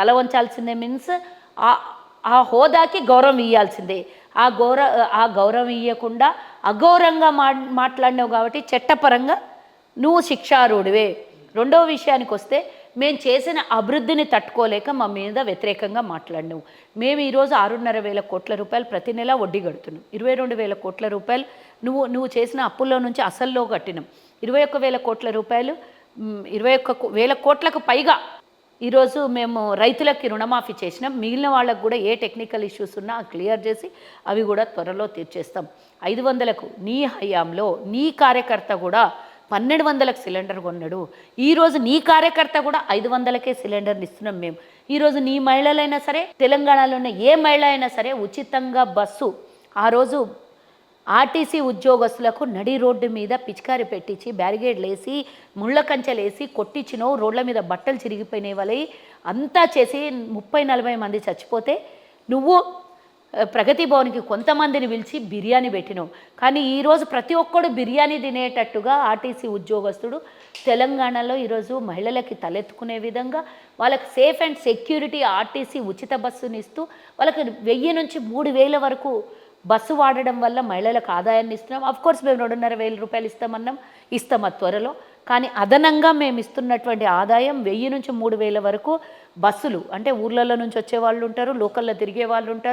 తల వంచాల్సిందే మీన్స్ ఆ హోదాకి గౌరవం ఇవ్వాల్సిందే. ఆ గౌరవం ఇవ్వకుండా అగౌరవంగా మాట్లాడినావు కాబట్టి చట్టపరంగా నువ్వు శిక్షార్హుడివే. రెండవ విషయానికి వస్తే, మేము చేసిన అభివృద్ధిని తట్టుకోలేక మా మీద వ్యతిరేకంగా మాట్లాడినావు. మేము ఈరోజు 6,500 కోట్ల రూపాయలు ప్రతి నెల వడ్డీ కడుతున్నాం. 22,000 కోట్ల రూపాయలు నువ్వు చేసిన అప్పుల్లో నుంచి అసల్లో కట్టినాం. 21,000 కోట్ల రూపాయలు 21,000 కోట్లకు పైగా ఈరోజు మేము రైతులకి రుణమాఫీ చేసినాం. మిగిలిన వాళ్ళకు కూడా ఏ టెక్నికల్ ఇష్యూస్ ఉన్నా క్లియర్ చేసి అవి కూడా త్వరలో తీర్చేస్తాం. 500కు నీ హయాంలో నీ కార్యకర్త కూడా 1,200లకు సిలిండర్ కొన్నాడు. ఈరోజు నీ కార్యకర్త కూడా 500కే సిలిండర్ని ఇస్తున్నాం మేము. ఈరోజు నీ మహిళలైనా సరే, తెలంగాణలో ఉన్న ఏ మహిళ అయినా సరే ఉచితంగా బస్సు. ఆ రోజు ఆర్టీసీ ఉద్యోగస్తులకు నడి రోడ్డు మీద పిచికారి పెట్టించి బ్యారిగేడ్లు వేసి ముళ్ళ కంచెలు వేసి కొట్టించినో, రోడ్ల మీద బట్టలు చిరిగిపోయిన వాళ్ళి అంతా చేసి 30-40 మంది చచ్చిపోతే నువ్వు ప్రగతి భవన్కి కొంతమందిని పిలిచి బిర్యానీ పెట్టినావు. కానీ ఈరోజు ప్రతి ఒక్కడు బిర్యానీ తినేటట్టుగా ఆర్టీసీ ఉద్యోగస్తుడు తెలంగాణలో ఈరోజు మహిళలకి తలెత్తుకునే విధంగా వాళ్ళకి సేఫ్ అండ్ సెక్యూరిటీ ఆర్టీసీ ఉచిత బస్సుని ఇస్తూ వాళ్ళకి 1000 నుంచి 3,000 వరకు బస్సు వాడడం వల్ల మహిళలకు ఆదాయాన్ని ఇస్తున్నాం. అఫ్కోర్స్ మేము 2,500 రూపాయలు ఇస్తాం త్వరలో. కానీ అదనంగా మేము ఇస్తున్నటువంటి ఆదాయం 1000 నుంచి 3,000 వరకు బస్సులు, అంటే ఊర్లలో నుంచి వచ్చే వాళ్ళు ఉంటారు, లోకల్లో తిరిగే వాళ్ళు ఉంటారు.